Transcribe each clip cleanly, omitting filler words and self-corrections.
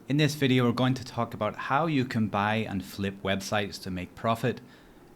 In this video, we're going to talk about how you can buy and flip websites to make profit.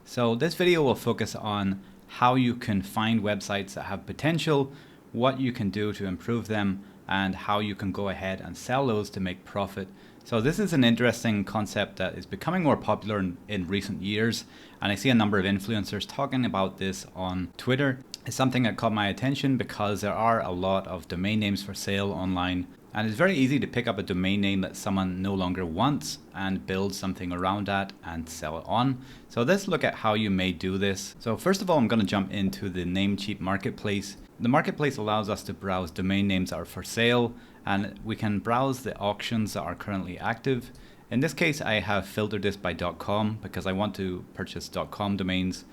So this video will focus on how you can find websites that have potential, what you can do to improve them, and how you can go ahead and sell those to make profit. So this is an interesting concept that is becoming more popular in recent years, and I see a number of influencers talking about this on Twitter. It's something that caught my attention because there are a lot of domain names for sale online, and it's very easy to pick up a domain name that someone no longer wants and build something around that and sell it on. So let's look at how you may do this. So first of all, I'm going to jump into the Namecheap Marketplace. The marketplace allows us to browse domain names that are for sale, and we can browse the auctions that are currently active. In this case, I have filtered this by .com because I want to purchase .com domains,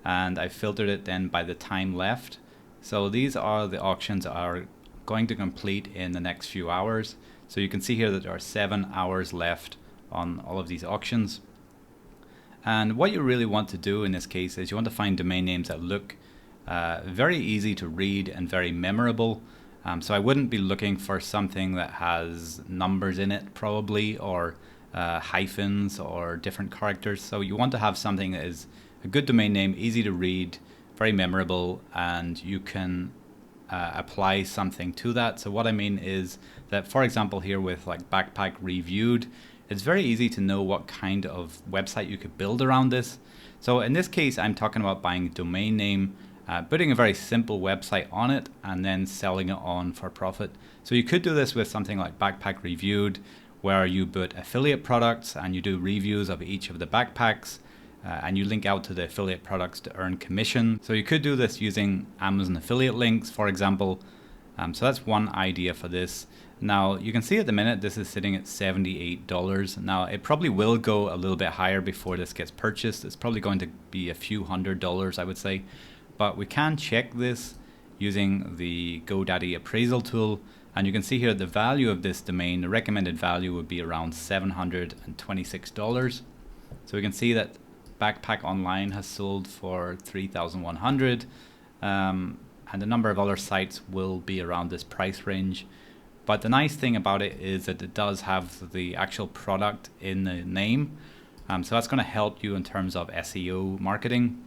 and I filtered it then by the time left. So these are the auctions that are going to complete in the next few hours. So you can see here that there are 7 hours left on all of these auctions. And what you really want to do in this case is you want to find domain names that look very easy to read and very memorable. So I wouldn't be looking for something that has numbers in it probably, or hyphens or different characters. So you want to have something that is a good domain name, easy to read, very memorable, and you can apply something to that. So what I mean is that, for example, here with like Backpack Reviewed, it's very easy to know what kind of website you could build around this. So in this case, I'm talking about buying a domain name, putting a very simple website on it, and then selling it on for profit. So you could do this with something like Backpack Reviewed, where you put affiliate products and you do reviews of each of the backpacks, and you link out to the affiliate products to earn commission. So you could do this using Amazon affiliate links, for example. So that's one idea for this. Now you can see at the minute this is sitting at $78. Now it probably will go a little bit higher before this gets purchased. It's probably going to be a few $100s, I would say. But we can check this using the GoDaddy appraisal tool. And you can see here the value of this domain, the recommended value would be around $726. So we can see that Backpack Online has sold for $3,100, and a number of other sites will be around this price range. But the nice thing about it is that it does have the actual product in the name, so that's going to help you in terms of SEO marketing.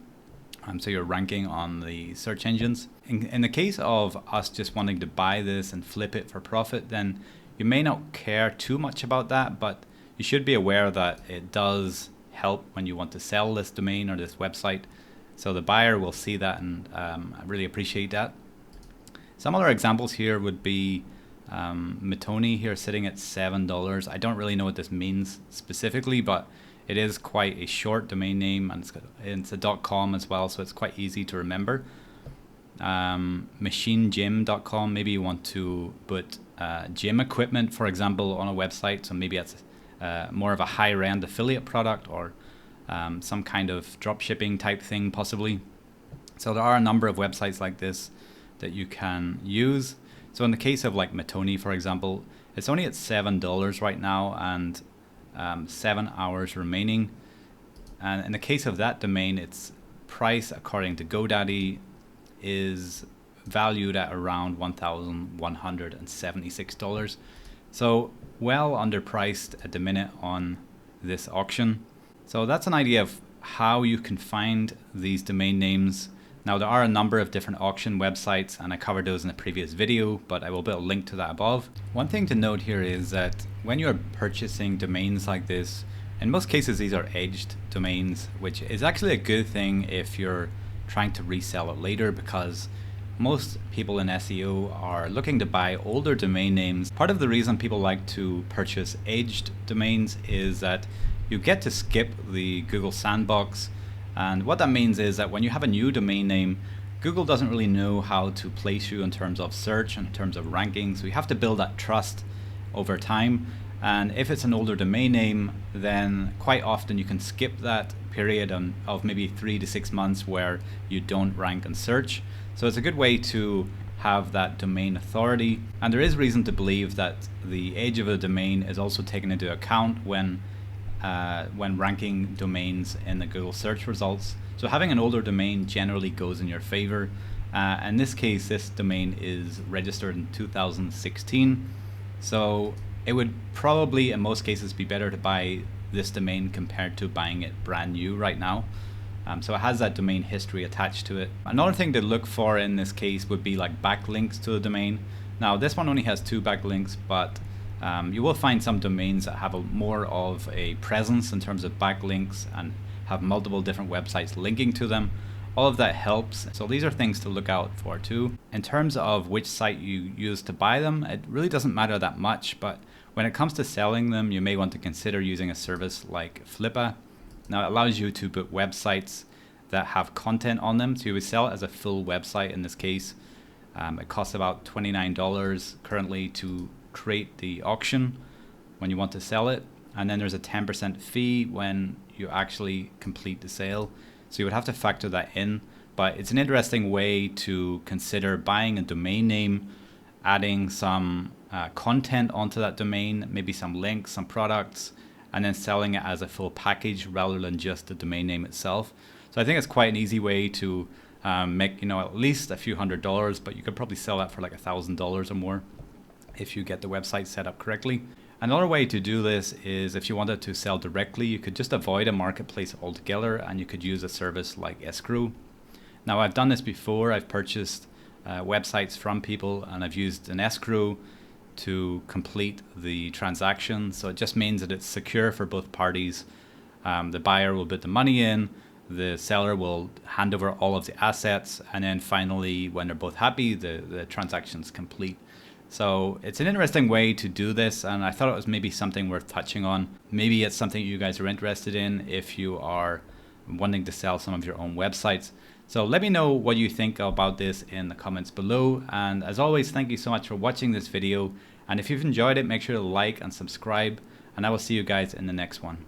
So you're ranking on the search engines. In the case of us just wanting to buy this and flip it for profit, then you may not care too much about that, but you should be aware that it does help when you want to sell this domain or this website. So the buyer will see that, and I really appreciate that. Some other examples here would be Matoni here sitting at $7. I don't really know what this means specifically, but it is quite a short domain name, and it's a .com as well, so it's quite easy to remember. MachineGym.com, maybe you want to put gym equipment, for example, on a website, so maybe that's more of a higher-end affiliate product, or some kind of drop shipping type thing possibly. So there are a number of websites like this that you can use. So in the case of like Matoni, for example, it's only at $7 right now, and 7 hours remaining. And in the case of that domain, its price according to GoDaddy is valued at around $1,176. So well underpriced at the minute on this auction. So that's an idea of how you can find these domain names. Now there are a number of different auction websites, and I covered those in a previous video, but I will put a link to that above. One thing to note here is that when you're purchasing domains like this, in most cases these are edged domains, which is actually a good thing if you're trying to resell it later, because most people in SEO are looking to buy older domain names. Part of the reason people like to purchase edged domains is that you get to skip the Google sandbox. And what that means is that when you have a new domain name, Google doesn't really know how to place you in terms of search and in terms of ranking. So you have to build that trust over time. And if it's an older domain name, then quite often you can skip that period of maybe 3 to 6 months where you don't rank and search. So it's a good way to have that domain authority. And there is reason to believe that the age of a domain is also taken into account when ranking domains in the Google search results. So having an older domain generally goes in your favor. In this case, this domain is registered in 2016. So it would probably in most cases be better to buy this domain compared to buying it brand new right now. So it has that domain history attached to it. Another thing to look for in this case would be like backlinks to the domain. Now this one only has 2 backlinks, but you will find some domains that have more of a presence in terms of backlinks and have multiple different websites linking to them. All of that helps. So these are things to look out for too. In terms of which site you use to buy them, it really doesn't matter that much, but when it comes to selling them, you may want to consider using a service like Flippa. Now it allows you to put websites that have content on them. So you would sell it as a full website in this case. It costs about $29 currently to create the auction when you want to sell it. And then there's a 10% fee when you actually complete the sale. So you would have to factor that in. But it's an interesting way to consider buying a domain name, adding some content onto that domain, maybe some links, some products, and then selling it as a full package rather than just the domain name itself. So I think it's quite an easy way to make at least a few $100s, but you could probably sell that for like $1,000 or more if you get the website set up correctly. Another way to do this is if you wanted to sell directly, you could just avoid a marketplace altogether and you could use a service like Escrow. Now I've done this before. I've purchased websites from people and I've used an Escrow to complete the transaction. So it just means that it's secure for both parties. The buyer will put the money in, the seller will hand over all of the assets, and then finally when they're both happy, the transaction's complete. So it's an interesting way to do this, and I thought it was maybe something worth touching on. Maybe it's something you guys are interested in if you are wanting to sell some of your own websites. So let me know what you think about this in the comments below. And as always, thank you so much for watching this video. And if you've enjoyed it, make sure to like and subscribe, and I will see you guys in the next one.